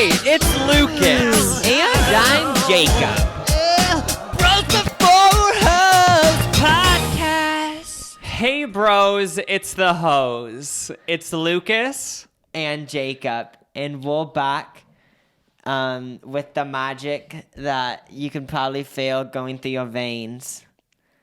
right, it's Lucas. And I'm Jacob. Bros Before Hoes Podcast. Hey bros, it's the hoes. It's Lucas. And Jacob. And we're back with the magic that you can probably feel going through your veins.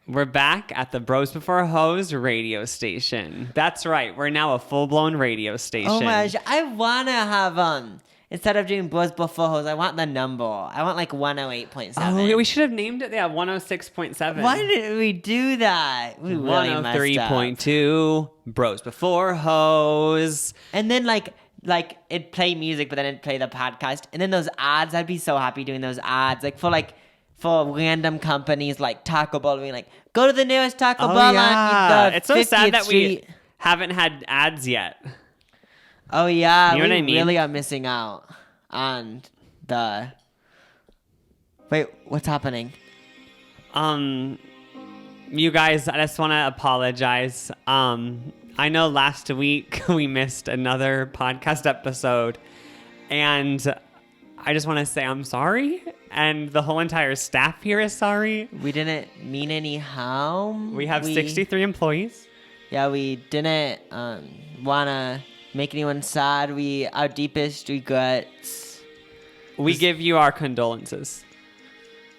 We're back at the Bros Before Hoes radio station. That's right, we're now a full-blown radio station. Oh my gosh, I want to have, instead of doing Bros Before Hoes, I want the number. I want like 108.7. Oh, yeah, we should have named it, 106.7. Why did we do that? We really messed up. 103.2, Bros Before Hoes. And then like it'd play music, but then it'd play the podcast. And then those ads, I'd be so happy doing those ads. For random companies like Taco Bell, being like, go to the nearest Taco Bell on it's so sad that Street. we haven't had ads yet. Oh yeah, you know what I mean? Really are missing out on the. Wait, what's happening? You guys, I just want to apologize. I know last week we missed another podcast episode, and I just want to say I'm sorry, and the whole entire staff here is sorry. We didn't mean any harm. We have 63 employees. Yeah, we didn't want to make anyone sad. Our deepest regrets. We give you our condolences.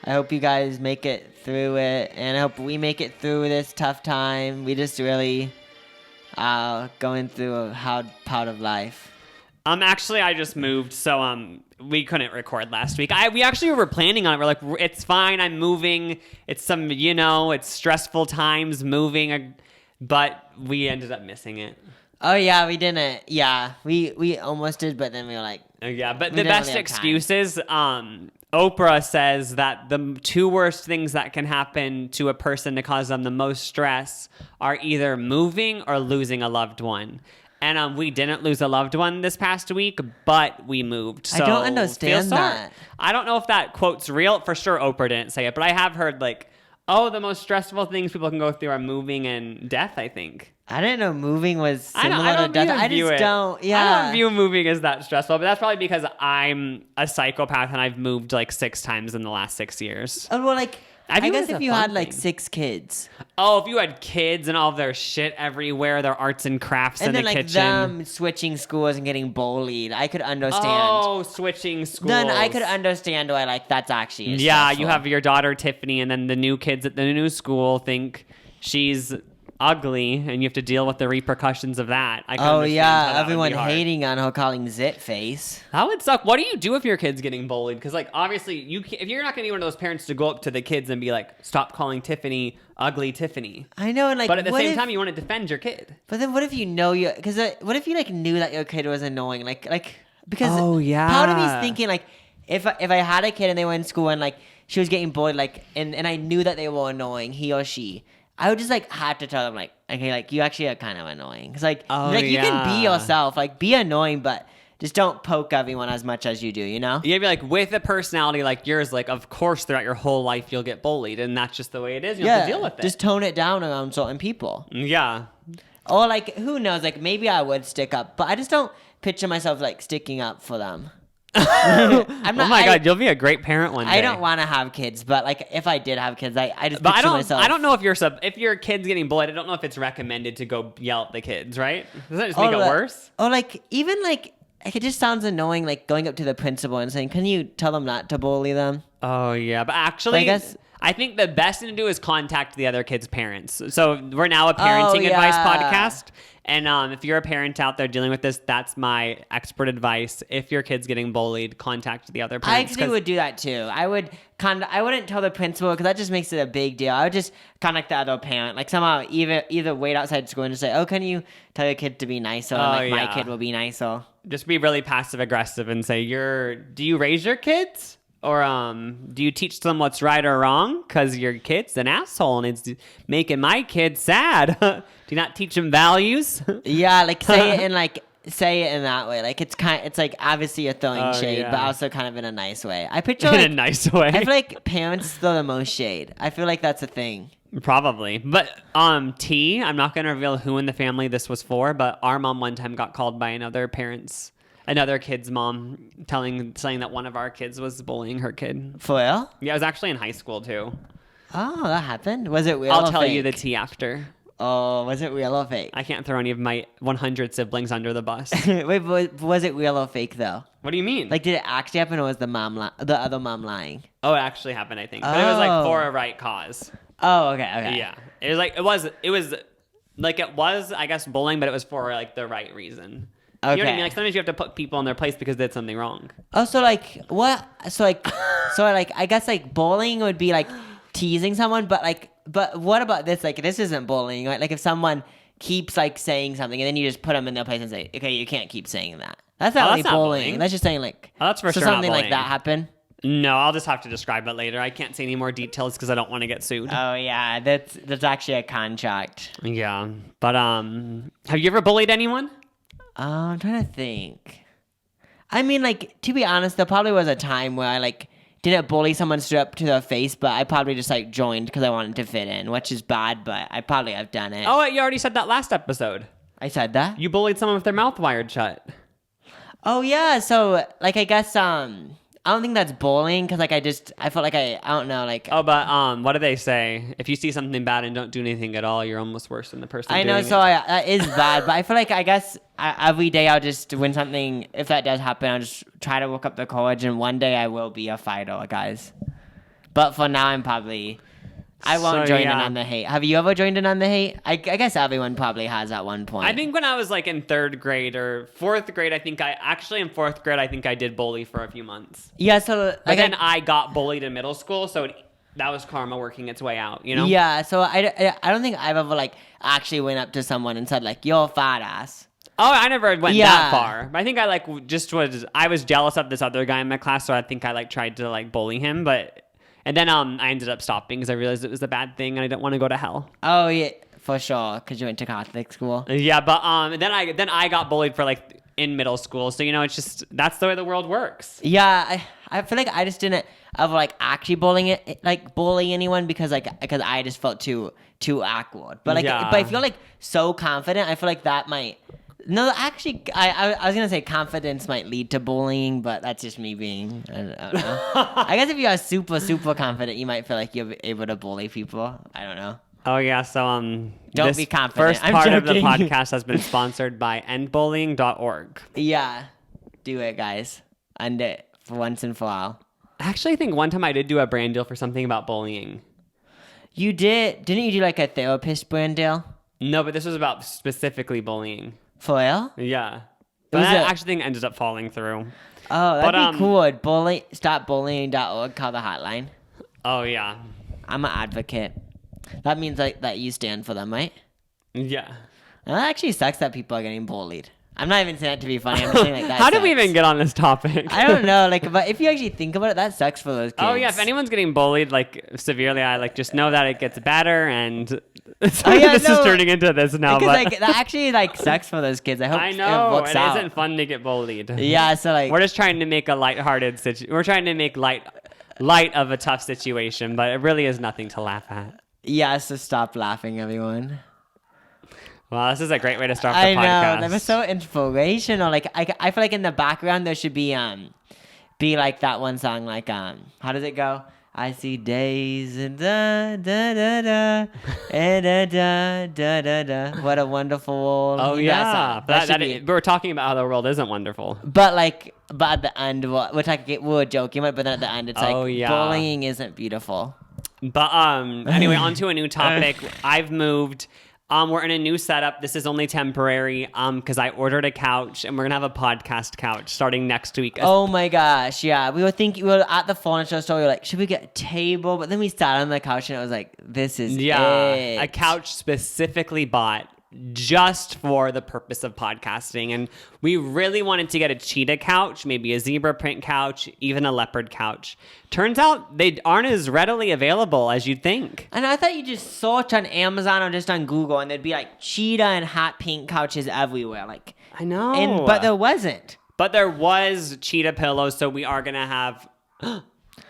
I hope you guys make it through it, and I hope we make it through this tough time. We just really are going through a hard part of life. Actually, I just moved, so we couldn't record last week. We actually were planning on it. We're like, it's fine, I'm moving. It's it's stressful times moving, but we ended up missing it. Oh yeah, we didn't. Yeah, we almost did, but then we were like, yeah. But the best excuse is, Oprah says that the two worst things that can happen to a person to cause them the most stress are either moving or losing a loved one. And we didn't lose a loved one this past week, but we moved. So I don't understand that. I don't know if that quote's real. For sure, Oprah didn't say it, but I have heard the most stressful things people can go through are moving and death, I think. I didn't know moving was similar I don't to death. I don't view moving as that stressful, but that's probably because I'm a psychopath and I've moved 6 times in the last 6 years. Oh, well, I guess if you had 6 kids. Oh, if you had kids and all of their shit everywhere, their arts and crafts in the kitchen. And then them switching schools and getting bullied, I could understand. Oh, switching schools. Then I could understand why that's actually stressful. Yeah, you have your daughter Tiffany, and then the new kids at the new school think she's ugly, and you have to deal with the repercussions of that. Everyone hating on her, calling zit face. That would suck. What do you do if your kid's getting bullied? Because obviously if you're not going to be one of those parents to go up to the kids and be like, stop calling Tiffany ugly Tiffany. I know, and but at the same time you want to defend your kid. But then what if you know what if you knew that your kid was annoying, because part of me is thinking if I had a kid and they were in school and she was getting bullied and I knew that they were annoying, he or she, I would just have to tell them okay, you actually are kind of annoying. Cause you can be yourself, be annoying, but just don't poke everyone as much as you do, you know? Yeah, be with a personality like yours, of course throughout your whole life you'll get bullied, and that's just the way it is. You have to deal with it. Just tone it down around certain people. Yeah. Or who knows? Maybe I would stick up, but I just don't picture myself sticking up for them. God, you'll be a great parent one day. I don't want to have kids, but if I did have kids, I just picture myself. I don't know if your kid's getting bullied. I don't know if it's recommended to go yell at the kids, right? Does that just make it worse? Or it just sounds annoying, going up to the principal and saying, "Can you tell them not to bully them?" Oh yeah, but actually, I think the best thing to do is contact the other kids' parents. So we're now a parenting advice podcast. And if you're a parent out there dealing with this, that's my expert advice. If your kid's getting bullied, contact the other parents. I actually would do that too. I wouldn't tell the principal because that just makes it a big deal. I would just contact the other parent. Somehow either wait outside school and just say, "Oh, can you tell your kid to be nicer?" My kid will be nicer. Just be really passive aggressive and say, do you raise your kids? Or do you teach them what's right or wrong? Because your kid's an asshole and it's making my kid sad. Do you not teach them values? Yeah, say it in that way. It's obviously you're throwing shade, but also kind of in a nice way. I picture in a nice way. I feel parents throw the most shade. I feel that's a thing. Probably. But I'm not going to reveal who in the family this was for, but our mom one time got called by another parent's another kid's mom saying that one of our kids was bullying her kid. For real? Yeah, it was actually in high school too. Oh, that happened? Was it real? I'll tell you the tea after. Oh, was it real or fake? I can't throw any of my 100 siblings under the bus. Wait, was it real or fake though? What do you mean? Like, did it actually happen, or was the other mom lying? Oh, it actually happened, I think. But it was like for a right cause. Oh, okay. Yeah. It was like, it was, I guess, bullying, but it was for like the right reason. Okay. You know what I mean? Like sometimes you have to put people in their place because they did something wrong. Oh, so like, what? So like, I guess like bullying would be like teasing someone, but what about this? Like, this isn't bullying, right? Like if someone keeps like saying something and then you just put them in their place and say, okay, you can't keep saying that. That's not really bullying. That's just saying like, that's for so sure not something like bullying. that happened. No, I'll just have to describe it later. I can't say any more details because I don't want to get sued. Oh yeah, that's actually a contract. Yeah, but have you ever bullied anyone? I'm trying to think. I mean, like, to be honest, there probably was a time where I like didn't bully someone straight up to their face, but I probably just like joined because I wanted to fit in, which is bad, but I probably have done it. Oh, you already said that last episode. I said that? You bullied someone with their mouth wired shut. Oh yeah, so like I guess I don't think that's bullying because like I felt like I don't know like. Oh, but what do they say? If you see something bad and don't do anything at all, you're almost worse than the person. I know, doing so it. that is bad, but I feel like I guess every day I'll just when something, if that does happen, I'll just try to work up the courage, and one day I will be a fighter, guys. But for now, I won't join in on the hate. Have you ever joined in on the hate? I guess everyone probably has at one point. I think when I was like in 3rd grade or 4th grade, in 4th grade, I think I did bully for a few months. Yeah, so like, but then I got bullied in middle school, so that was karma working its way out, you know? Yeah, so I don't think I've ever like actually went up to someone and said like, "You're a fat ass." Oh, I never went that far. I think I like I was jealous of this other guy in my class, so I think I like tried to like bully him, and then I ended up stopping because I realized it was a bad thing and I didn't want to go to hell. Oh yeah, for sure, because you went to Catholic school. Yeah, but then I got bullied for like in middle school, so you know it's just that's the way the world works. Yeah, I feel like I just didn't ever like actually bully anyone because I just felt too awkward. But but I feel like so confident. I feel like that might. No, actually, I was going to say confidence might lead to bullying, but that's just me being, I don't know. I guess if you are super, super confident, you might feel like you're able to bully people. I don't know. Oh, yeah. So, don't be confident. First part of the podcast has been sponsored by endbullying.org. Yeah. Do it, guys. End it for once and for all. Actually, I think one time I did do a brand deal for something about bullying. You did? Didn't you do like a therapist brand deal? No, but this was about specifically bullying. For real? Yeah. But I actually think ended up falling through. Oh, that'd be cool. Stopbullying.org, call the hotline. Oh, yeah. I'm an advocate. That means like that you stand for them, right? Yeah. And that actually sucks that people are getting bullied. I'm not even saying that to be funny. I'm just saying like that. How did we even get on this topic? I don't know. Like, but if you actually think about it, that sucks for those kids. Oh yeah, if anyone's getting bullied like severely, I like just know that it gets better and. This is turning into this now. Because like that actually like sucks for those kids. I hope I know it works out. isn't fun to get bullied. Yeah, so like we're just trying to make a lighthearted situation. We're trying to make light of a tough situation, but it really is nothing to laugh at. Yeah, so stop laughing, everyone. Well, this is a great way to start the podcast. I know, that was so inspirational. Like I feel like in the background there should be like that one song like how does it go? I see days and da da da da and da da da da da. What a wonderful world. Oh yeah, we're talking about how the world isn't wonderful. But at the end, we were joking about, but then at the end it's bullying isn't beautiful. But anyway, on to a new topic. I've moved. We're in a new setup. This is only temporary because I ordered a couch and we're going to have a podcast couch starting next week. Oh my gosh, yeah. We were at the furniture store. We were like, should we get a table? But then we sat on the couch and it was like, this is it. A couch specifically bought just for the purpose of podcasting. And we really wanted to get a cheetah couch, maybe a zebra print couch, even a leopard couch. Turns out they aren't as readily available as you'd think. And I thought you just search on Amazon or just on Google and there'd be like cheetah and hot pink couches everywhere. Like I know. But there wasn't. But there was cheetah pillows, so we are going to have...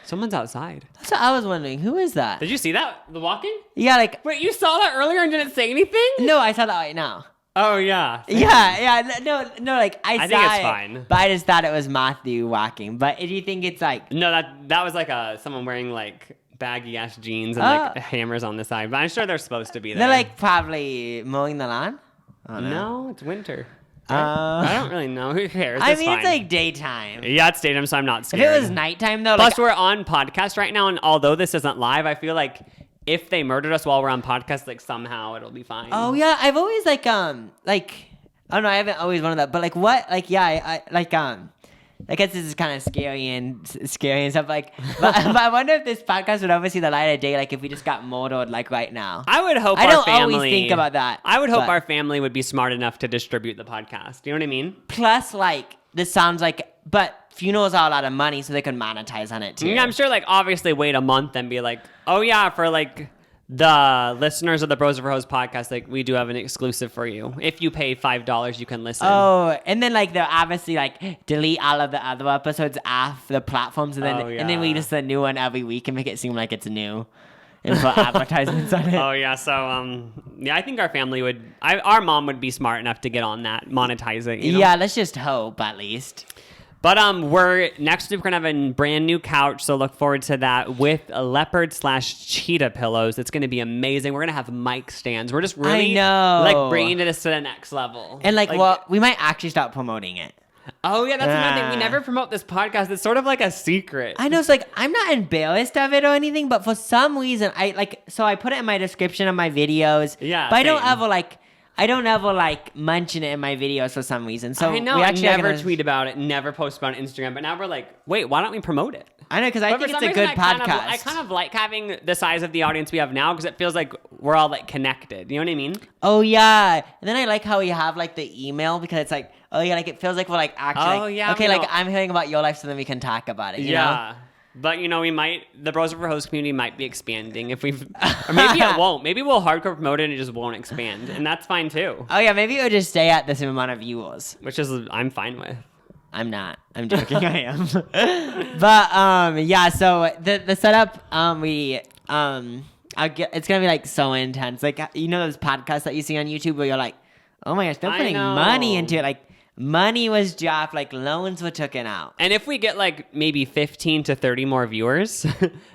Someone's outside. That's what I was wondering. Who is that? Did you see that? The walking? Yeah, like... Wait, you saw that earlier and didn't say anything? No, I saw that right now. Oh yeah. Yeah. No. Like I think saw it's it, fine. but I just thought it was Matthew walking. But if you think it's like No, that was like someone wearing like baggy ass jeans and like hammers on the side. But I'm sure they're supposed to be there. they're like probably mowing the lawn. Oh, no, it's winter. I don't really know. Who cares? I It's mean, fine. it's like daytime. Yeah, it's daytime, so I'm not scared. If it was nighttime though, Plus, we're on podcast right now, and although this isn't live, I feel like if they murdered us while we're on podcast, like somehow it'll be fine. Oh yeah, I've always like I don't know, I haven't always wanted that, but like what, like yeah, I guess this is kind of scary and stuff like, but I wonder if this podcast would ever see the light of day, like if we just got murdered like right now. I would hope I our don't family. always think about that. I would hope our family would be smart enough to distribute the podcast. You know what I mean? Plus, like this sounds like, but funerals are a lot of money, so they could monetize on it too. Yeah, I'm sure. Like obviously, wait a month and be like, oh yeah, for like the listeners of the Bros Over Hoes podcast, like we do have an exclusive for you. If you pay $5, you can listen. Oh, and then like they'll obviously like delete all of the other episodes off the platforms, and then we just a new one every week and make it seem like it's new, and put advertisements on it. Oh yeah, so yeah, I think our family would. Our mom would be smart enough to get on that monetizing. You know? Yeah, let's just hope at least. But we're next week we're gonna have a brand new couch, so look forward to that with a leopard/cheetah pillows. It's gonna be amazing. We're gonna have mic stands. We're just really like bringing this to the next level. And like well, we might actually start promoting it. Oh yeah, that's another thing. We never promote this podcast. It's sort of like a secret. I know. It's like I'm not embarrassed of it or anything, but for some reason I put it in my description of my videos. Yeah, but I don't ever mention it in my videos for some reason. So I know. We actually I never tweet about it, never post about it on Instagram. But now we're like, wait, why don't we promote it? I know, because I think it's a good podcast. I kind of like having the size of the audience we have now because it feels like we're all like connected. You know what I mean? Oh yeah. And then I like how we have like the email because it's like, oh yeah, like it feels like we're like actually I'm hearing about your life so then we can talk about it. You know? But, the Bros Over Hoes community might be expanding or maybe it won't. Maybe we'll hardcore promote it and it just won't expand. And that's fine too. Oh yeah, maybe it'll just stay at the same amount of viewers. Which is, I'm fine with. I'm not. I'm joking. I am. But, yeah, so the setup, it's going to be like so intense. Like, those podcasts that you see on YouTube where you're like, oh my gosh, they're putting money into it. Like, money was dropped, like loans were taken out. And if we get like maybe 15 to 30 more viewers,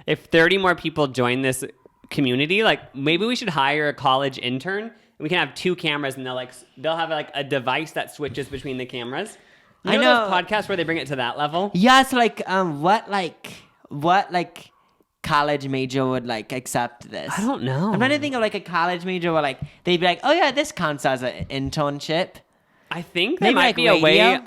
if 30 more people join this community, like maybe we should hire a college intern. We can have 2 cameras and they'll have like a device that switches between the cameras. I know those podcasts where they bring it to that level. Yeah, so what college major would like accept this? I don't know. I'm trying to think of like a college major where like they'd be like, oh yeah, this counts as an internship. I think there might be a way.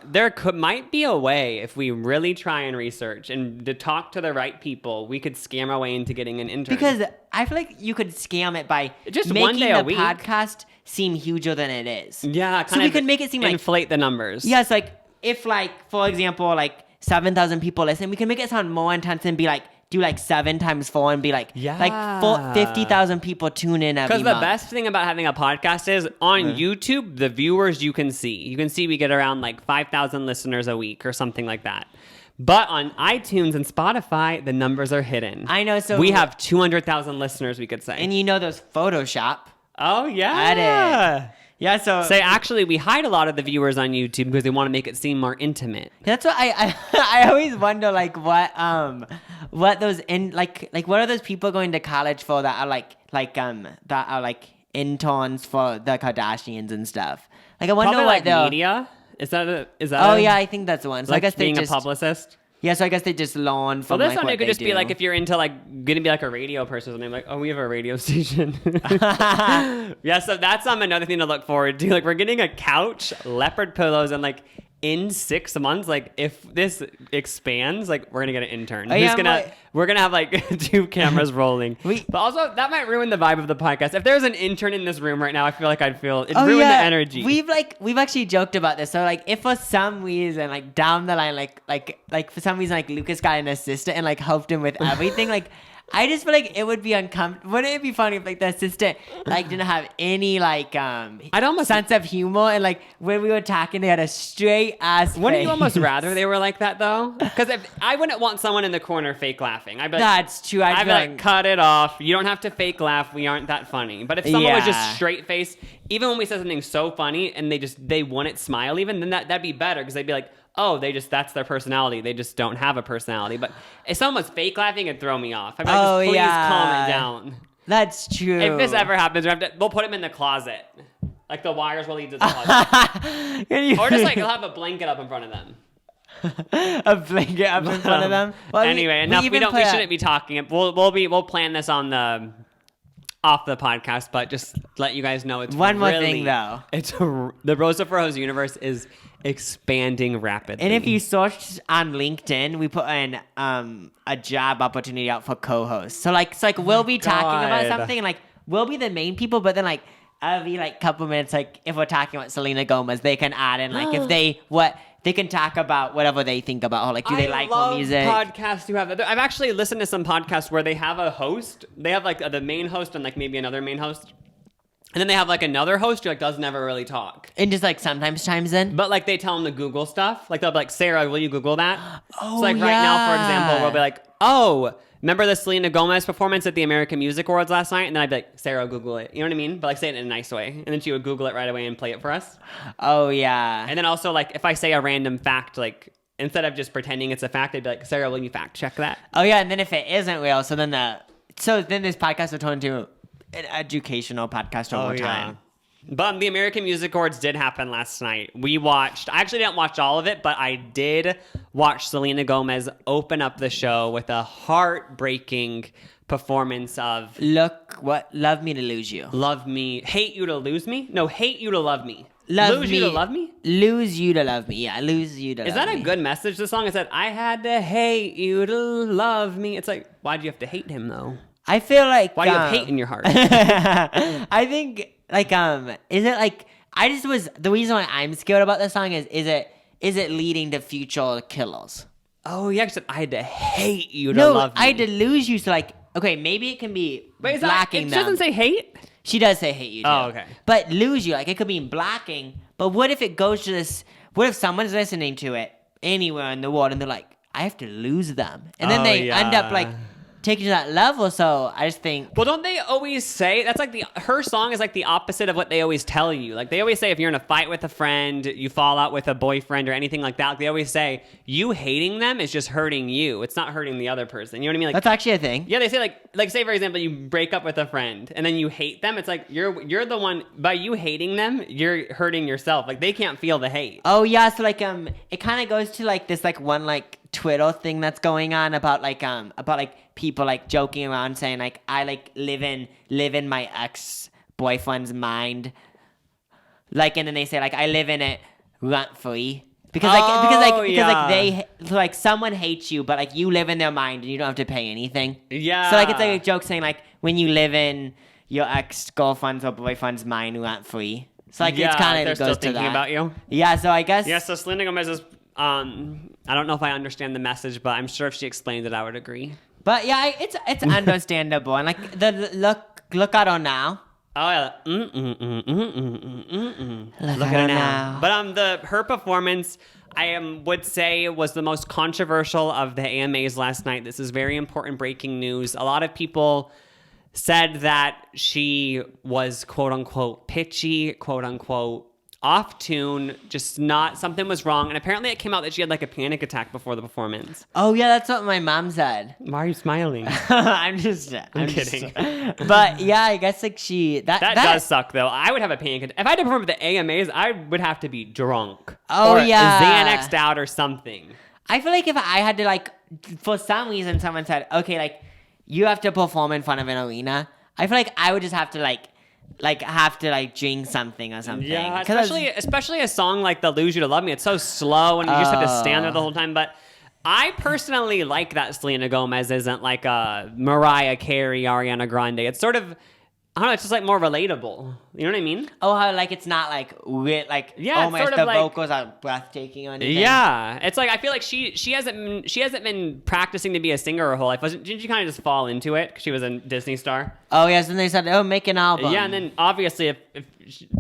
Might be a way if we really try and research and to talk to the right people, we could scam our way into getting an intern. Because I feel like you could scam it by just making one day a the week. Podcast seem huger than it is. Yeah, so we could make it seem like inflate the numbers. Yeah, it's like if like for example like 7,000 people listen, we can make it sound more intense and be like. Do like 7 times 4 and be like, 50,000 people tune in every month. Because the best thing about having a podcast is on YouTube, the viewers you can see. You can see we get around like 5,000 listeners a week or something like that. But on iTunes and Spotify, the numbers are hidden. I know. So we have 200,000 listeners, we could say. And those Photoshop. Oh, yeah. Edit. Yeah, so actually we hide a lot of the viewers on YouTube because they want to make it seem more intimate. That's what I always wonder like what those what are those people going to college for that are interns for the Kardashians and stuff. Like I wonder probably what like media. Is that? Oh yeah, I think that's one. So like I guess being a publicist. Yeah, so I guess they just learn from this one it could just be like if you're into like gonna be like a radio person or something, like, oh, we have a radio station. Yeah, so that's another thing to look forward to. Like we're getting a couch, leopard pillows, and like in 6 months, like if this expands, like we're gonna get an intern. We're gonna have like 2 cameras rolling. But also that might ruin the vibe of the podcast. If there's an intern in this room right now, I feel like it'd ruin the energy. We've actually joked about this. So like if for some reason like down the line like for some reason like Lucas got an assistant and like helped him with everything, like I just feel like it would be uncomfortable. Wouldn't it be funny if like the assistant like didn't have any like sense of humor and like when we were talking they had a straight ass face. Wouldn't you almost rather they were like that though? Because if I wouldn't want someone in the corner fake laughing. I'd be like, that's true. I'd be like, cut it off. You don't have to fake laugh. We aren't that funny. But if someone was just straight face even when we said something so funny and they wouldn't smile even, then that'd be better because they'd be like, oh, that's their personality. They just don't have a personality. But if someone was fake laughing, it'd throw me off. I'd be like, just please calm it down. That's true. If this ever happens, we'll put him in the closet. Like the wires will lead to the closet. Or just like, you'll have a blanket up in front of them. A blanket up in front of them? Well, anyway, we shouldn't be talking. We'll plan this on the off the podcast, but just let you guys know it's one more thing though. The Rosa for Rose universe is expanding rapidly. And if you search on LinkedIn, we put in a job opportunity out for co-hosts. So like we'll be talking about something, and like we'll be the main people, but then like every like couple minutes, like if we're talking about Selena Gomez, they can add in like if they can talk about whatever they think about. Or like, do they like more music? Podcasts you have. I've actually listened to some podcasts where they have a host. They have like the main host and like maybe another main host. And then they have like another host who like does never really talk. And just like sometimes chimes in. But like they tell them to Google stuff. Like they'll be like, Sarah, will you Google that? Oh, so like right now, for example, we'll be like, oh, remember the Selena Gomez performance at the American Music Awards last night? And then I'd be like, Sarah, Google it. You know what I mean? But like say it in a nice way. And then she would Google it right away and play it for us. Oh, yeah. And then also like if I say a random fact, like instead of just pretending it's a fact, I'd be like, Sarah, will you fact check that? Oh, yeah. And then if it isn't real, so then this podcast will turn into an educational podcast over time. Yeah. But the American Music Awards did happen last night. I actually didn't watch all of it, but I did watch Selena Gomez open up the show with a heartbreaking performance of Love Me to Lose You. Love Me. Hate You to Lose Me? No, Hate You to Love Me. Lose You to Love Me? Lose You to Love Me. Yeah, Lose You to Love Me. Is that a good message? The song, it said, I had to hate you to love me. It's like, why'd you have to hate him, though? I feel like... Why do you have hate in your heart? I think... Like, is it like, the reason why I'm scared about this song is it leading to future killers? Oh, yeah, I had to hate you to love me. I had to lose you, so like, okay, maybe it can be blocking them. She doesn't say hate? She does say hate you, too. Oh, okay. But lose you, like, it could mean blocking, but what if it goes to this, what if someone's listening to it anywhere in the world, and they're like, I have to lose them, and then they end up, like, take you to that level, so I just think... Well, don't they always say... That's like her song is like the opposite of what they always tell you. Like, they always say if you're in a fight with a friend, you fall out with a boyfriend or anything like that, like they always say, you hating them is just hurting you. It's not hurting the other person. You know what I mean? Like, that's actually a thing. Yeah, they say like say, for example, you break up with a friend and then you hate them. It's like, you're the one... By you hating them, you're hurting yourself. Like, they can't feel the hate. Oh, yeah, so like, it kind of goes to like this like one like Twitter thing that's going on about people like joking around saying like I like live in my ex-boyfriend's mind, like, and then they say like I live in it rent free because they like someone hates you, but like you live in their mind and you don't have to pay anything. Yeah. So like it's like a joke saying like when you live in your ex-girlfriend's or boyfriend's mind rent free. So like it's kind of goes to that. About you. Yeah. So I guess. Yeah. So Selena Gomez is. I don't know if I understand the message, but I'm sure if she explained it, I would agree. But yeah, it's understandable. And like the look at her now. Oh yeah. Look at her now. But her performance, I would say, was the most controversial of the AMAs last night. This is very important breaking news. A lot of people said that she was quote unquote pitchy, quote unquote off tune, just not, something was wrong. And apparently it came out that she had like a panic attack before the performance. Oh yeah, that's what my mom said. Why are you smiling? I'm kidding. But yeah, I guess like that does suck though. I would have a panic attack. If I had to perform at the AMAs, I would have to be drunk. Oh or yeah. Xanaxed out or something. I feel like if I had to like, for some reason someone said, okay, like you have to perform in front of an arena, I feel like I would just have to have to drink something or something. Yeah, especially a song like the Lose You to Love Me. It's so slow and you just have to stand there the whole time. But I personally like that Selena Gomez isn't like a Mariah Carey, Ariana Grande. It's sort of, I don't know, it's just like more relatable. You know what I mean? Oh, how like it's not like weird, like yeah, oh my, the vocals are breathtaking or anything. Yeah, it's like I feel like she hasn't been practicing to be a singer her whole life. Didn't she kind of just fall into it because she was a Disney star? Oh yes, and they said, oh, make an album. Yeah, and then obviously if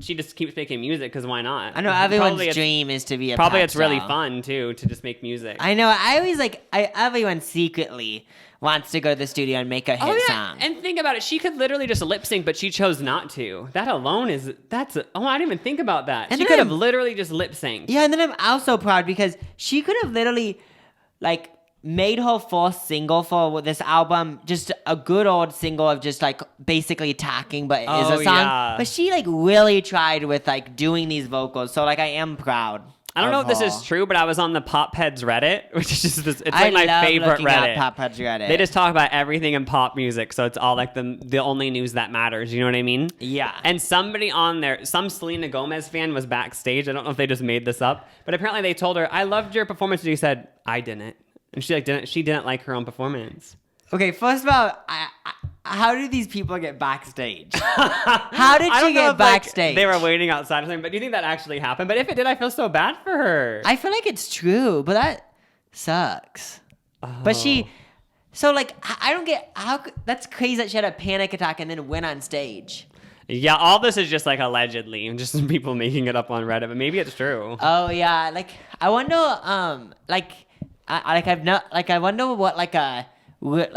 she just keeps making music, because why not? I know everyone's dream is to be a probably pop it's really star. fun too to just make music. I know. I always everyone secretly wants to go to the studio and make a hit song. And think about it, she could literally just lip sync, but she chose not to. That alone alone I didn't even think about that. And she could have literally just lip synced. Yeah, and then I'm also proud because she could have literally, like, made her first single for this album just a good old single of just, like, basically talking, but is a song. Yeah. But she, like, really tried with, like, doing these vocals. So, like, I am proud. I don't know if this is true, but I was on the Pop Heads Reddit, which is just it's like my favorite Reddit. Pop Heads Reddit. They just talk about everything in pop music, so it's all like the only news that matters. You know what I mean? Yeah. And somebody on there, some Selena Gomez fan was backstage. I don't know if they just made this up, but apparently they told her, "I loved your performance." And she said, "I didn't," and she didn't like her own performance. Okay, first of all, how did these people get backstage? How did she get backstage? Like, they were waiting outside or something, but do you think that actually happened? But if it did, I feel so bad for her. I feel like it's true, but that sucks. Oh. But so like, I don't get how, that's crazy that she had a panic attack and then went on stage. Yeah, all this is just like allegedly, just people making it up on Reddit, but maybe it's true. Oh yeah, like I wonder, I wonder what like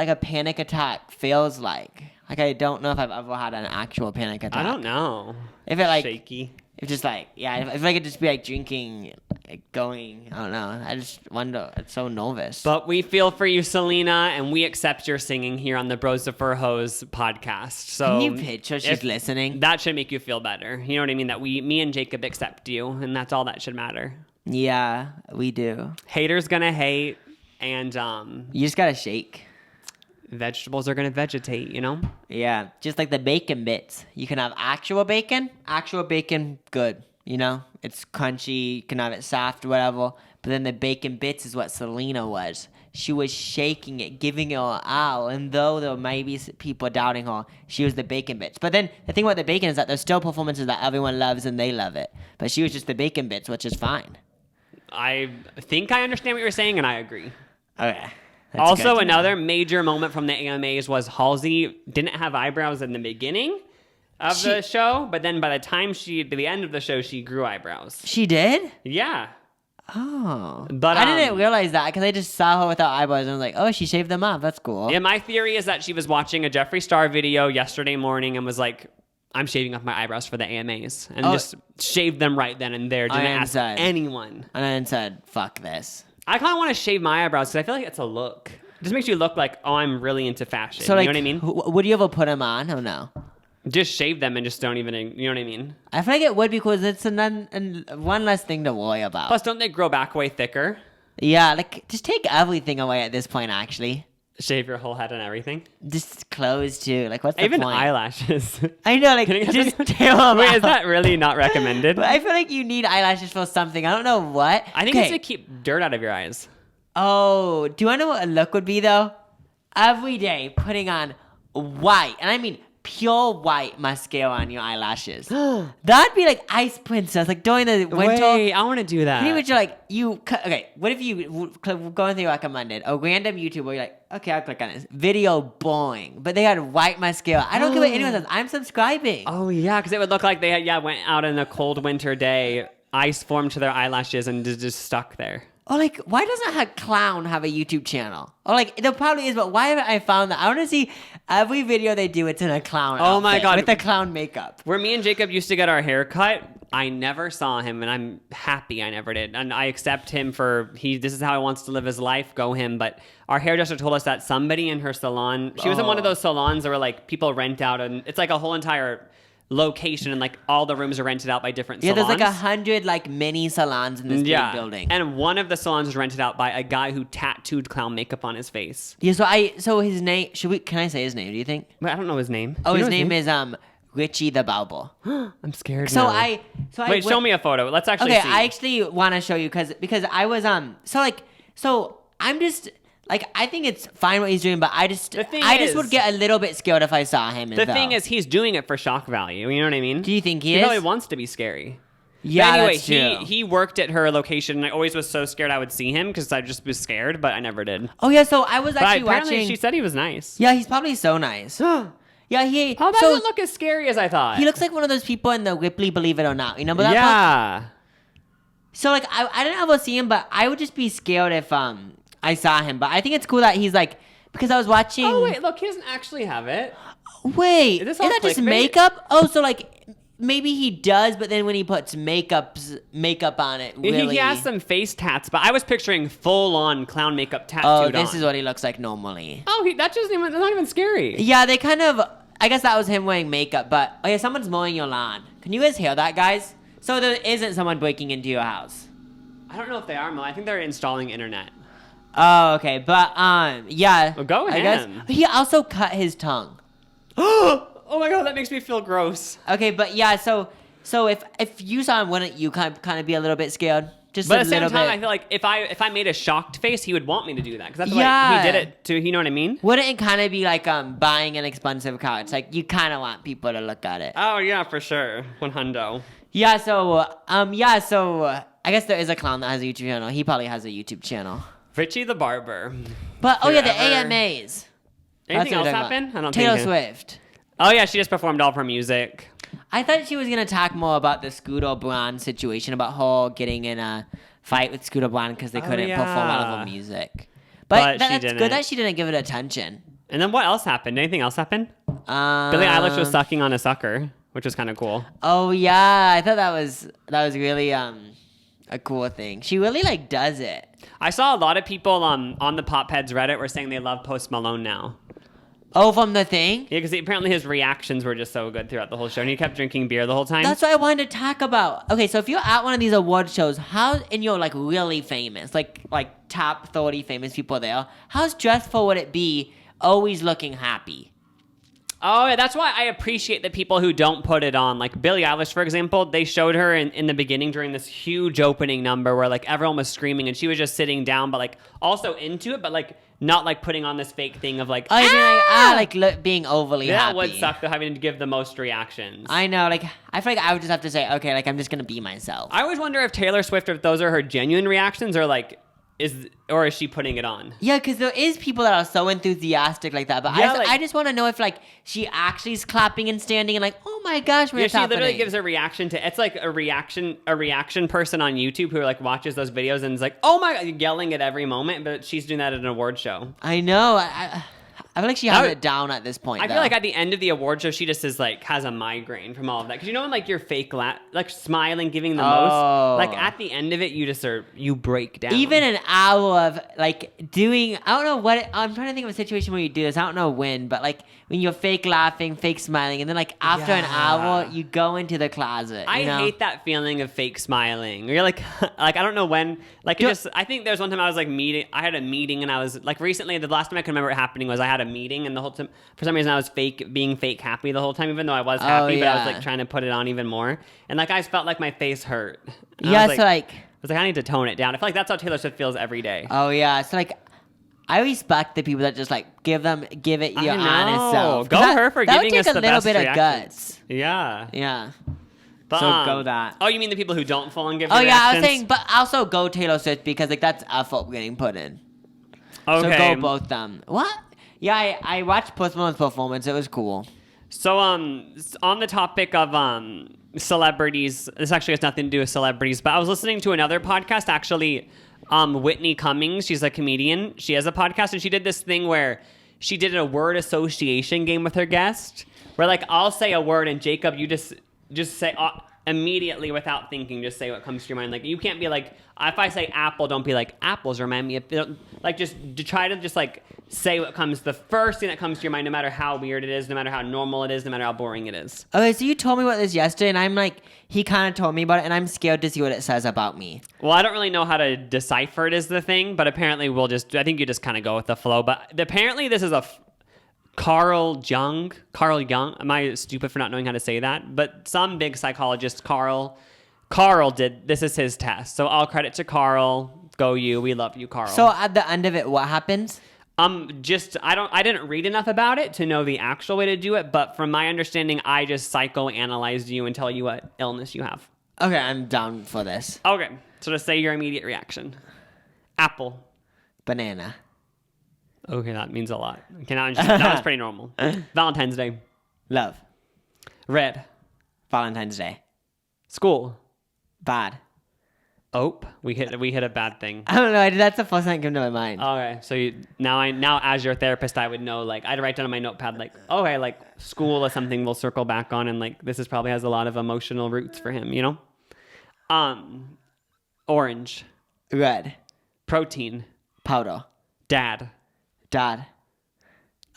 a panic attack feels like. Like, I don't know if I've ever had an actual panic attack. I don't know. If it like shaky. If just like if I could just be like drinking, like going, I don't know. I just wonder. It's so nervous. But we feel for you, Selena, and we accept your singing here on the Bros of Fur Hose podcast. So can you picture she's listening? That should make you feel better. You know what I mean? That me and Jacob accept you, and that's all that should matter. Yeah, we do. Haters gonna hate, and you just gotta shake. Vegetables are gonna vegetate, you know? Yeah, just like the bacon bits. You can have actual bacon, good. You know, it's crunchy. You can have it soft, whatever. But then the bacon bits is what Selena was. She was shaking it, giving it her all. And though there might be people doubting her, she was the bacon bits. But then the thing about the bacon is that there's still performances that everyone loves and they love it. But she was just the bacon bits, which is fine. I think I understand what you're saying, and I agree. Okay. That's also, another major moment from the AMAs was Halsey didn't have eyebrows in the beginning of the show, but then by the end of the show, she grew eyebrows. She did? Yeah. Oh. But I didn't realize that because I just saw her without eyebrows and I was like, oh, she shaved them off. That's cool. Yeah, my theory is that she was watching a Jeffree Star video yesterday morning and was like, I'm shaving off my eyebrows for the AMAs. And just shaved them right then and there. Didn't ask anyone. And then said, fuck this. I kind of want to shave my eyebrows because I feel like it's a look. It just makes you look like, oh, I'm really into fashion. So, like, you know what I mean? Would you ever put them on or no? Just shave them and just don't even, you know what I mean? I feel like it would because it's one less thing to worry about. Plus, don't they grow back way thicker? Yeah, like, just take everything away at this point, actually. Shave your whole head and everything? Just clothes, too. Like, what's the point? Even eyelashes. I know, like, just tear them Wait, out. is that really not recommended? But I feel like you need eyelashes for something. I don't know what. I think it's to keep dirt out of your eyes. Oh, do you want to know what a look would be, though? Every day, putting on white, and I mean pure white mascara on your eyelashes. That'd be like Ice Princess, like during the winter. Wait, I want to do that. What if you going through recommended a random YouTube where you're like, okay, I'll click on this video, boring, but they had white mascara. I don't care what anyone says. I'm subscribing. Oh yeah, because it would look like they went out in a cold winter day, ice formed to their eyelashes and just stuck there. Or like, why doesn't a clown have a YouTube channel? Or like, there probably is, but why haven't I found that? I want to see every video they do, it's in a clown outfit my God. with the clown makeup. Where me and Jacob used to get our hair cut, I never saw him, and I'm happy I never did. And I accept him this is how he wants to live his life, go him. But our hairdresser told us that somebody in her salon, she was in one of those salons where like people rent out, and it's like a whole entire location and like all the rooms are rented out by different salons. Yeah, there's like 100 like mini salons in this big building. And one of the salons was rented out by a guy who tattooed clown makeup on his face. Yeah, so his name, can I say his name, do you think? Wait, I don't know his name. Oh, his name is Richie the Barber. I'm scared now. Wait, show me a photo. Let's actually see. Okay, I actually want to show you because I was so I'm just like, I think it's fine what he's doing, but I just would get a little bit scared if I saw him. The thing is, he's doing it for shock value. You know what I mean? Do you think he is? He probably wants to be scary. Yeah, but anyway, that's true. He worked at her location, and I always was so scared I would see him because I just was scared, but I never did. Oh yeah, so I was actually watching. She said he was nice. Yeah, he's probably so nice. Yeah, How does it look as scary as I thought? He looks like one of those people in the Ripley Believe It or Not. You know, but that yeah. So like, I didn't ever see him, but I would just be scared if I saw him. But I think it's cool that he's like, because I was watching. Oh wait, look, he doesn't actually have it. Wait, is that just makeup? Oh, so like maybe he does, but then when he puts makeup on it, really... He has some face tats, but I was picturing full-on clown makeup tattooed on. This is what he looks like normally. Oh, that's not even scary. Yeah, they kind of... I guess that was him wearing makeup, but... Oh yeah, someone's mowing your lawn. Can you guys hear that, guys? So there isn't someone breaking into your house. I don't know if they are, Mo. I think they're installing internet. Oh, okay. But, yeah. Well, go ahead. I guess he also cut his tongue. Oh my god, that makes me feel gross. Okay, but yeah, so if you saw him, wouldn't you kind of be a little bit scared? Just but a at the same little time, bit. I feel like if I made a shocked face, he would want me to do that. Because that's why he did it to, you know what I mean? Wouldn't it kind of be like buying an expensive car? It's like you kind of want people to look at it. Oh, yeah, for sure. 100. Yeah, so I guess there is a clown that has a YouTube channel. He probably has a YouTube channel. Richie the Barber. But, the AMAs. Anything else happen? I don't Taylor think Swift. Oh, yeah, she just performed all of her music. I thought she was going to talk more about the Scooter Braun situation, about her getting in a fight with Scooter Braun because they couldn't perform all of her music. But that's good that she didn't give it attention. And then what else happened? Anything else happen? Billie Eilish was sucking on a sucker, which was kind of cool. Oh, yeah. I thought that was really a cool thing. She really, does it. I saw a lot of people on the Pop Heads Reddit were saying they love Post Malone now. Oh, from the thing? Yeah, because apparently his reactions were just so good throughout the whole show, and he kept drinking beer the whole time. That's what I wanted to talk about. Okay, so if you're at one of these award shows, and you're really famous, like top 30 famous people there, how stressful would it be always looking happy? Oh, yeah, that's why I appreciate the people who don't put it on. Like Billie Eilish, for example, they showed her in the beginning during this huge opening number where everyone was screaming and she was just sitting down, but also into it, but not putting on this fake thing of being overly happy. That would suck though, having to give the most reactions. I know, I feel like I would just have to say, okay, I'm just gonna be myself. I always wonder if Taylor Swift, if those are her genuine reactions or is she putting it on? Yeah, because there is people that are so enthusiastic like that. But yeah, I just want to know if she actually is clapping and standing and oh my gosh, what's happening? She literally gives a reaction to it's like a reaction person on YouTube who watches those videos and is oh my god, yelling at every moment. But she's doing that at an award show. I know. I feel like she has it down at this point. I feel like at the end of the award show, she just is has a migraine from all of that. Because when you're fake smiling, giving the most, at the end of it, you break down. Even an hour of doing, I don't know what, I'm trying to think of a situation where you do this. I don't know when, but when you're fake laughing, fake smiling, and then after an hour, you go into the closet. I hate that feeling of fake smiling. You're I don't know when, I think there's one time I was I had a meeting and I was recently, the last time I can remember it happening was I had a meeting and the whole time, for some reason I was being fake happy the whole time, even though I was happy, but I was trying to put it on even more. And I felt my face hurt. And yeah, I was I need to tone it down. I feel that's how Taylor Swift feels every day. Oh yeah, so I respect the people that just give it your honest self. Go her for giving us the best reactions. That would take a little bit of guts. Yeah. Yeah. But, so go that. Oh, you mean the people who don't full and give? Oh yeah, reactions? I was saying, but also go Taylor Swift because that's effort getting put in. Okay. So go both them. What? Yeah, I watched Post Malone's performance. It was cool. So on the topic of celebrities, this actually has nothing to do with celebrities, but I was listening to another podcast actually. Whitney Cummings, she's a comedian. She has a podcast, and she did this thing where she did a word association game with her guest, where I'll say a word, and Jacob, you just say immediately without thinking, just say what comes to your mind. You can't be if I say apple, don't be apples remind me of, just to try to just say what comes, the first thing that comes to your mind, no matter how weird it is, no matter how normal it is, no matter how boring it is. Okay, so you told me about this yesterday, and I'm he kind of told me about it, and I'm scared to see what it says about me. Well, I don't really know how to decipher it is the thing, but apparently I think you just kind of go with the flow. But apparently this is a Carl Jung. Am I stupid for not knowing how to say that? But some big psychologist, Carl did, this is his test. So all credit to Carl. Go you. We love you, Carl. So at the end of it, what happens? I didn't read enough about it to know the actual way to do it, but from my understanding, I just psychoanalyzed you and tell you what illness you have. Okay, I'm down for this. Okay, so just say your immediate reaction. Apple. Banana. Okay, that means a lot. Okay, that was pretty normal. Valentine's Day. Love. Red. Valentine's Day. School. Bad. Oh, we hit a bad thing. I don't know. That's the first thing that came to my mind. Okay, so now as your therapist, I would know, like, I'd write down on my notepad, like, okay, like school is something we'll circle back on, and like this is probably has a lot of emotional roots for him, you know. Orange, Red, protein, powder, dad.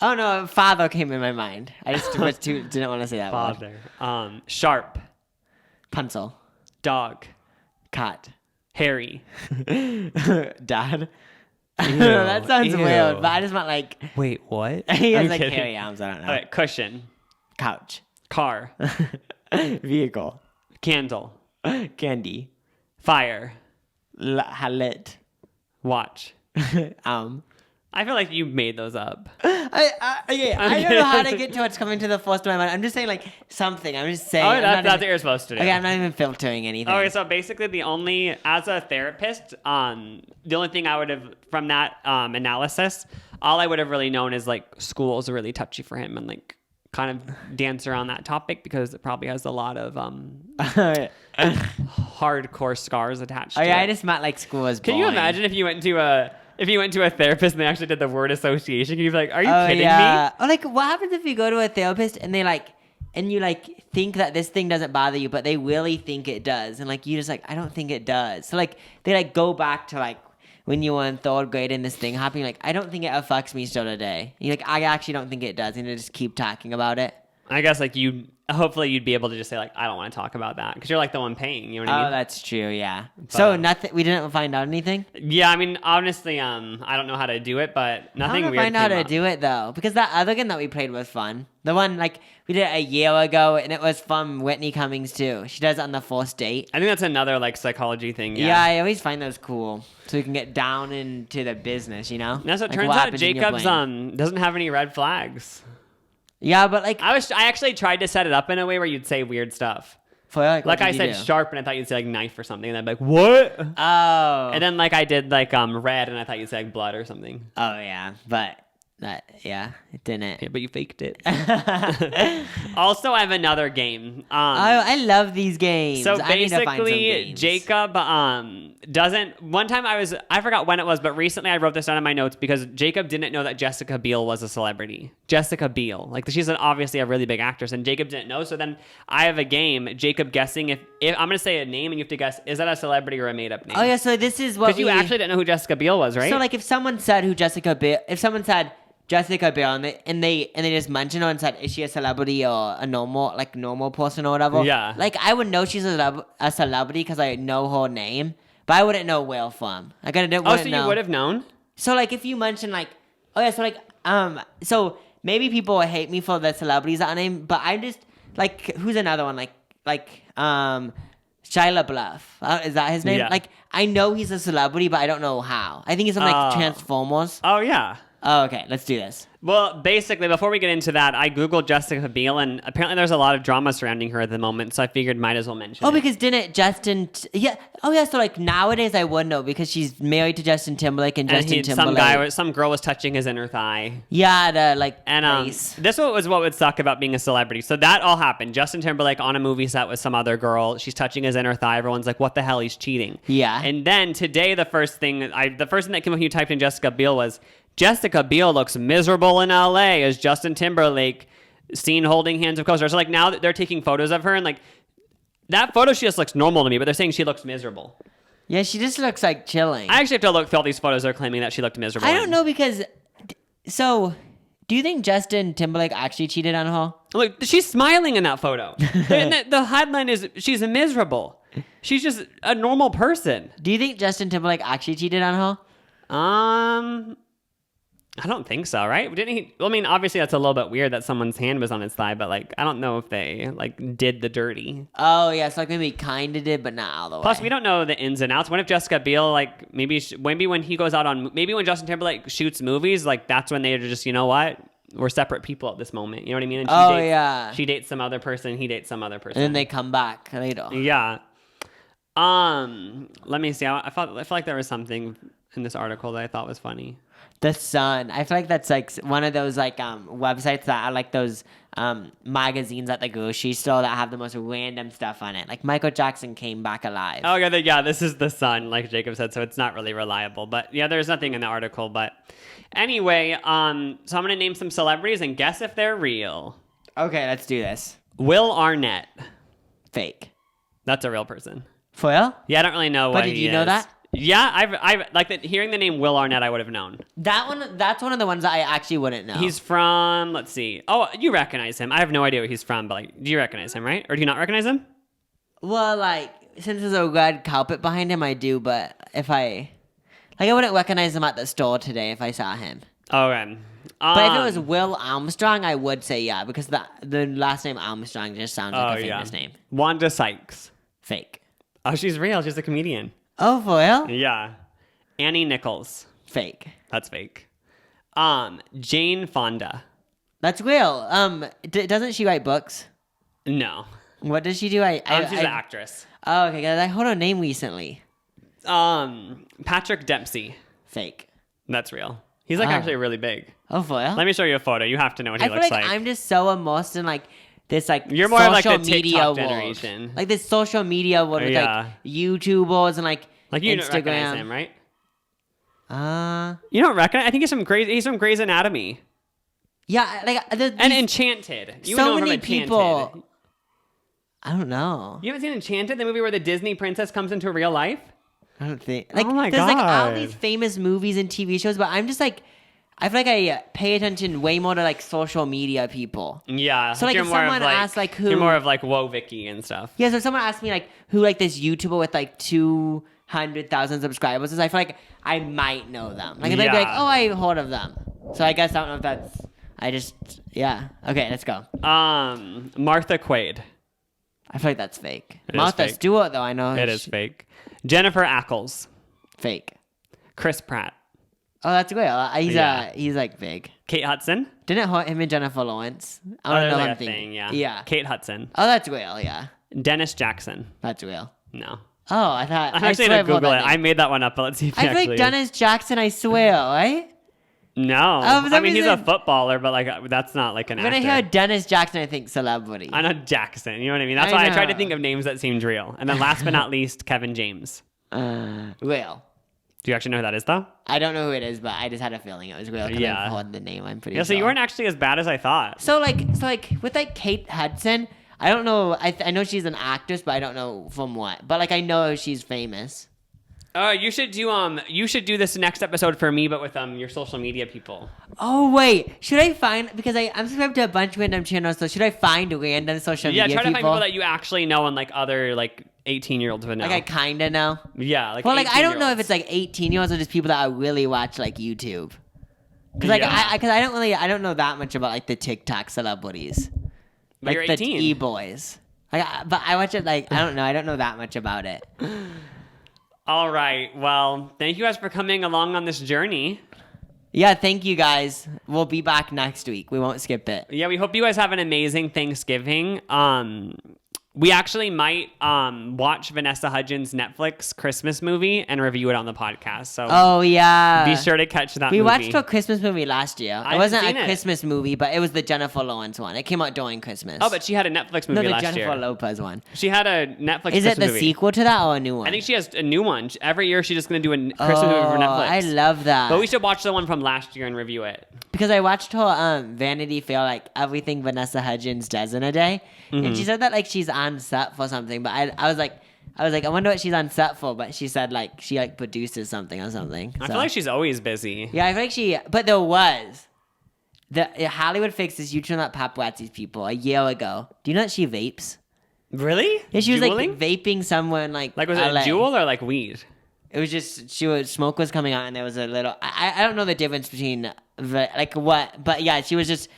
Oh no, father came in my mind. I just didn't want to say that Father. word. Sharp, Pencil, dog, cat, hairy, dad. Ew, That sounds ew. weird, but I just meant like Wait, what? he has I'm like kidding. hairy arms. I don't know. Okay, cushion, Couch, car, vehicle, candle, candy, fire, lit. watch. I feel like you made those up. I don't know how to get to what's coming to the first of my mind. I'm just saying like something. I'm just saying. Oh, that's what you're supposed to do. Okay, I'm not even filtering anything. Okay, so basically as a therapist, the only thing I would have, from that analysis, all I would have really known is like school is really touchy for him and like kind of dance around that topic because it probably has a lot of hardcore scars attached to it. I just meant like school is boring. Can you imagine if you went to a therapist and they actually did the word association? You'd be like, are you kidding me? Or like, what happens if you go to a therapist and they like, and you like think that this thing doesn't bother you, but they really think it does, and like you just like, I don't think it does. So like they like go back to like when you were in third grade and this thing happened, like I don't think it affects me still today. You're like, I actually don't think it does, and you just keep talking about it. I guess like hopefully you'd be able to just say like, I don't want to talk about that because you're like the one paying. You know what I mean? Oh, that's true. Yeah. But, so nothing. We didn't find out anything. Yeah, I mean, honestly, I don't know how to do it, but nothing weird. I find out how to do it though, because that other game that we played was fun. The one like we did it a year ago, and it was from Whitney Cummings too. She does it on the first date. I think that's another like psychology thing. Yeah, I always find those cool, so you can get down into the business. You know. Now, so it like turns what out happens in your Jacob's brain. doesn't have any red flags. Yeah, but like I actually tried to set it up in a way where you'd say weird stuff. for Like I said sharp, and I thought you'd say like knife or something, and I'd be like, what? Oh. And then like I did like red, and I thought you'd say like blood or something. Oh yeah, but it didn't. Yeah, but you faked it. Also, I have another game. I love these games. So I need to find some basically, games. Jacob doesn't. One time I forgot when it was, but recently I wrote this down in my notes because Jacob didn't know that Jessica Biel was a celebrity. Jessica Biel, like she's obviously a really big actress, and Jacob didn't know. So then I have a game, Jacob guessing if I'm gonna say a name, and you have to guess is that a celebrity or a made up name. Oh yeah, so this is what because you actually didn't know who Jessica Biel was, right? So like if someone said Jessica Biel and they just mentioned her and said, is she a celebrity or a normal person or whatever? Yeah. Like I would know she's a celebrity because I know her name, but I wouldn't know where from. Like I wouldn't so know. you would have known? So like if you mention like, oh yeah, so like so maybe people will hate me for the celebrities that I name, but I just like who's another one like Shia LaBeouf. Is that his name? Yeah. Like I know he's a celebrity, but I don't know how. I think he's on like Transformers. Oh yeah. Oh, okay. Let's do this. Well, basically, before we get into that, I Googled Jessica Biel, and apparently there's a lot of drama surrounding her at the moment, so I figured might as well mention it. Oh, because didn't Justin... yeah. Oh, yeah. So, like, nowadays I would know because she's married to Justin Timberlake and Justin Timberlake... Some girl was touching his inner thigh. Yeah, the, like, And face. this was what would suck about being a celebrity. So that all happened. Justin Timberlake on a movie set with some other girl. She's touching his inner thigh. Everyone's like, what the hell? He's cheating. Yeah. And then today, the first thing that came up when you typed in Jessica Biel was... Jessica Biel looks miserable in LA as Justin Timberlake seen holding hands with co-stars. So like now that they're taking photos of her and like that photo, she just looks normal to me, but they're saying she looks miserable. Yeah, she just looks like chilling. I actually have to look through all these photos. They're claiming that she looked miserable. I don't know because... So, do you think Justin Timberlake actually cheated on her? Look, she's smiling in that photo. The headline is she's miserable. She's just a normal person. Do you think Justin Timberlake actually cheated on her? I don't think so, right? Didn't he? I mean, obviously that's a little bit weird that someone's hand was on his thigh, but like, I don't know if they like did the dirty. Oh yeah, so like maybe kind of did, but not all the way. Plus, we don't know the ins and outs. What if Jessica Biel, like maybe when he goes out on, maybe when Justin Timberlake shoots movies, like that's when they're just, you know what? We're separate people at this moment. You know what I mean? And she dates some other person. He dates some other person. And then they come back later. Yeah. Let me see. I feel like there was something in this article that I thought was funny. The Sun. I feel like that's like one of those like websites that are like those magazines at the grocery store that have the most random stuff on it. Like Michael Jackson came back alive. Oh yeah, this is The Sun, like Jacob said, so it's not really reliable. But yeah, there's nothing in the article. But anyway, so I'm gonna name some celebrities and guess if they're real. Okay, let's do this. Will Arnett. Fake. That's a real person. For real? Yeah, I don't really know what he is. But did you know that? Yeah, I've like hearing the name Will Arnett, I would have known. That's one of the ones that I actually wouldn't know. He's from, let's see. Oh, you recognize him. I have no idea where he's from, but like, do you recognize him, right? Or do you not recognize him? Well, like, since there's a red carpet behind him, I do, but I wouldn't recognize him at the store today if I saw him. Okay. But if it was Will Armstrong, I would say yeah, because the last name Armstrong just sounds like a famous name. Wanda Sykes. Fake. Oh, she's real. She's a comedian. Oh, for real? Yeah. Annie Nichols. Fake. That's fake. Jane Fonda. That's real. Doesn't she write books? No. What does she do? She's an actress. Oh, okay. I heard her name recently. Patrick Dempsey. Fake. That's real. He's like actually really big. Oh, for real? Let me show you a photo. You have to know what he looks like. I feel like I'm just so immersed in like this like you're more social like the media TikTok world. generation. Like this social media world with like YouTubers and like you Instagram. don't recognize him, right? You don't recognize? I think he's from Grey's Anatomy. Yeah, like and Enchanted. You so know many from people. Enchanted. I don't know. You haven't seen Enchanted, the movie where the Disney princess comes into real life? I don't think. Like, oh my there's God. like all these famous movies and TV shows, but I'm just like, I feel like I pay attention way more to like social media people. Yeah. So like if someone asks like who, you're more of like Whoa Vicky and stuff. Yeah. So if someone asks me like who like this YouTuber with like 200,000 subscribers is, I feel like I might know them. Like they'd be like, oh, I heard of them. So I guess I don't know if that's. Okay, let's go. Martha Quaid. I feel like that's fake. Martha Stewart, though, I know. It is fake. Jennifer Ackles. Fake. Chris Pratt. Oh, that's great. He's like big. Kate Hudson. Didn't him and Jennifer Lawrence? I don't know like him thinking. Yeah. Kate Hudson. Oh, that's real, yeah. Dennis Jackson. That's real. No. Oh, I thought. I'm actually going to Google it. I made that one up, but let's see if I feel like Dennis Jackson, I swear, right? No. I mean, he's a footballer, but like that's not like an actor. When I hear Dennis Jackson, I think celebrity. I know Jackson. You know what I mean? That's why I tried to think of names that seemed real. And then last but not least, Kevin James. Real. Do you actually know who that is, though? I don't know who it is, but I just had a feeling it was real because I've heard the name. I'm pretty sure. So you weren't actually as bad as I thought. So with like Kate Hudson, I don't know. I know she's an actress, but I don't know from what. But like I know she's famous. You should do this next episode for me, but with your social media people. Oh wait, should I find, because I'm subscribed to a bunch of random channels, so should I find random social media people? Yeah, try to find people that you actually know and like other like 18-year-olds would know. Like I kinda know. Yeah, like. Well, like I don't know if it's like 18-year-olds or just people that I really watch like YouTube. Because like I don't know that much about like the TikTok celebrities, but like you're the 18. E-boys. But I watch it like I don't know that much about it. All right. Well, thank you guys for coming along on this journey. Yeah, thank you guys. We'll be back next week. We won't skip it. Yeah, we hope you guys have an amazing Thanksgiving. We actually might watch Vanessa Hudgens' Netflix Christmas movie and review it on the podcast. So oh yeah, be sure to catch that. We movie. watched a Christmas movie last year. It wasn't a Christmas movie, but it was the Jennifer Lawrence one. It came out during Christmas. Oh, but she had a Netflix movie last year. No, the Jennifer Lopez one. She had a Netflix. Is Christmas it the movie. sequel to that or a new one? I think she has a new one. Every year she's just going to do a Christmas movie for Netflix. I love that. But we should watch the one from last year and review it. Because I watched her Vanity Fair, like everything Vanessa Hudgens does in a day, and she said that like she's on set for something. But I was like, I wonder what she's on set for. But she said like she like produces something or something. I feel like she's always busy. Yeah, I feel like but there was Hollywood fixed this YouTube on that paparazzi people a year ago. Do you know that she vapes? Really? Yeah, she was like vaping somewhere in like was LA. it Juul or like weed? It was just smoke was coming out and there was a little. I don't know the difference between like what, but yeah, she was just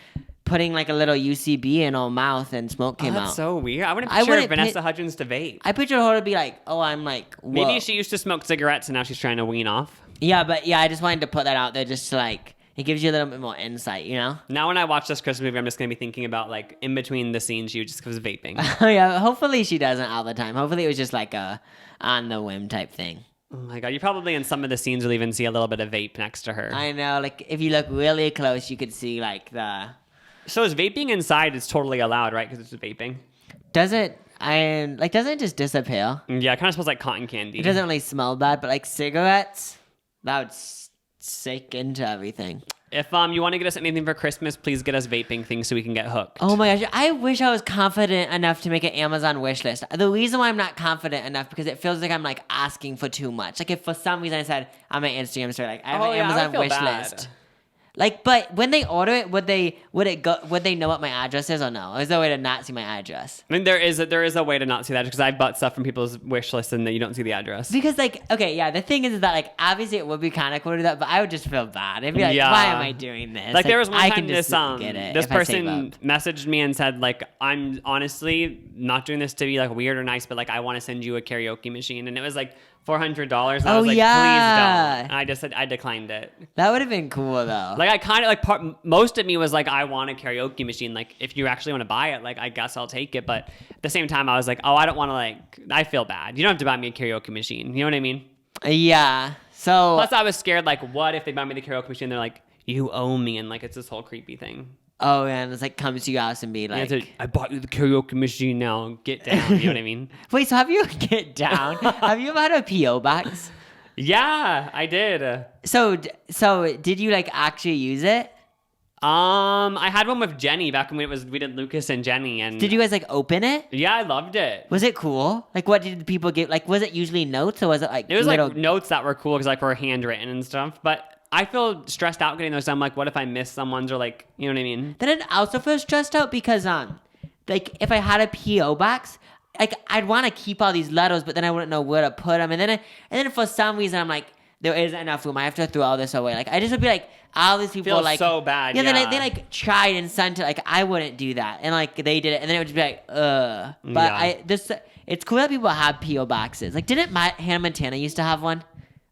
putting like a little UCB in her mouth and smoke came out. That's so weird. I wouldn't picture Vanessa Hudgens to vape. I pictured her to be like, oh, I'm like, whoa. Maybe she used to smoke cigarettes and now she's trying to wean off. Yeah, but yeah, I just wanted to put that out there just to like, it gives you a little bit more insight, you know? Now when I watch this Christmas movie, I'm just going to be thinking about like in between the scenes she just was vaping. Yeah, hopefully she doesn't all the time. Hopefully it was just like a on the whim type thing. Oh my God. You probably in some of the scenes will even see a little bit of vape next to her. I know. Like, if you look really close, you could see, like, the... So is vaping inside is totally allowed, right? Because it's vaping. Doesn't it just disappear? Yeah, it kind of smells like cotton candy. It doesn't really smell bad, but like cigarettes, that would sick into everything. If you want to get us anything for Christmas, please get us vaping things so we can get hooked. Oh my gosh, I wish I was confident enough to make an Amazon wish list. The reason why I'm not confident enough because it feels like I'm like asking for too much. Like if for some reason I said I'm an Instagram story, like I have an Amazon wish list. Like, but when they order it, would they know what my address is or no? Or is there a way to not see my address? I mean, there is a way to not see that because I've bought stuff from people's wish lists and that you don't see the address. Because like, okay, yeah, the thing is that like, obviously it would be kind of cool to do that, but I would just feel bad. It'd be like, why am I doing this? Like there was one time this person messaged me and said like, I'm honestly not doing this to be like weird or nice, but like I want to send you a karaoke machine, and it was like $400. And I was like, please don't. And I just said I declined it. That would have been cool though. Like I kind of like most of me was like, I want a karaoke machine. Like if you actually want to buy it, like I guess I'll take it. But at the same time, I was like, oh, I don't want to like. I feel bad. You don't have to buy me a karaoke machine. You know what I mean? Yeah. So plus, I was scared. Like, what if they buy me the karaoke machine? They're like, you owe me, and like it's this whole creepy thing. Oh, and it's like comes to your house and be like, I bought you the karaoke machine now. Get down. You know what I mean? Wait, so have you get down? Have you ever had a P.O. box? Yeah, I did. So did you like actually use it? I had one with Jenny back when we did Lucas and Jenny, and did you guys like open it? Yeah, I loved it. Was it cool? Like, what did people give? Like, was it usually notes or was it like? It was like notes that were cool because like were handwritten and stuff, but. I feel stressed out getting those. I'm like, what if I miss someone's or like, you know what I mean? Then I'd also feel stressed out because like if I had a P.O. box, like I'd want to keep all these letters, but then I wouldn't know where to put them. And then for some reason I'm like, there isn't enough room. I have to throw all this away. Like I just would be like, all these people feels like so bad. Yeah, they like tried and sent it. Like I wouldn't do that, and like they did it, and then it would just be like, But yeah. It's cool that people have P.O. boxes. Like didn't Hannah Montana used to have one?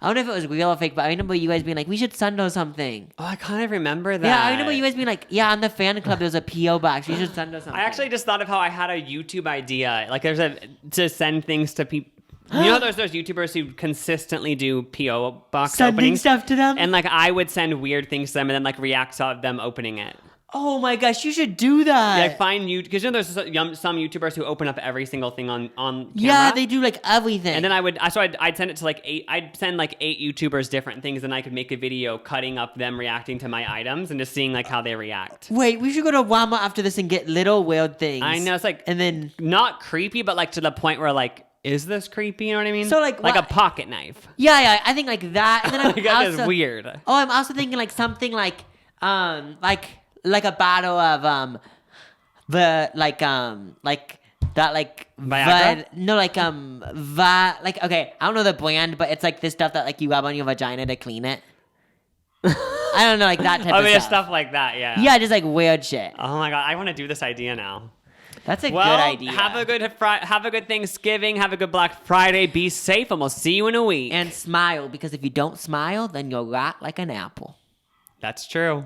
I don't know if it was real or fake, but I remember you guys being like, we should send her something. Oh, I kind of remember that. Yeah, I remember you guys being like, yeah, on the fan club, there's a P.O. box. We should send her something. I actually just thought of how I had a YouTube idea. Like, to send things to people. You know, there's those YouTubers who consistently do P.O. box Sending openings? stuff to them? And, like, I would send weird things to them and then, like, react to them opening it. Oh my gosh, you should do that. Yeah, like find you because you know there's some YouTubers who open up every single thing on camera. Yeah, they do like everything. And then I'd send it to like I'd send like 8 YouTubers different things, and I could make a video cutting up them reacting to my items and just seeing like how they react. Wait, we should go to Walmart after this and get little weird things. I know it's like and then not creepy, but like to the point where like. Is this creepy? You know what I mean? So like a pocket knife. Yeah, I think like that. And then I'm that is weird. Oh, I'm also thinking like something like a bottle of that like Viagra? Like okay, I don't know the brand, but it's like this stuff that like you rub on your vagina to clean it. I don't know, like that type of stuff like that, yeah. Yeah, just like weird shit. Oh my god, I want to do this idea now. That's a good idea. Have a good Thanksgiving. Have a good Black Friday. Be safe, and we'll see you in a week. And smile, because if you don't smile, then you'll rot like an apple. That's true.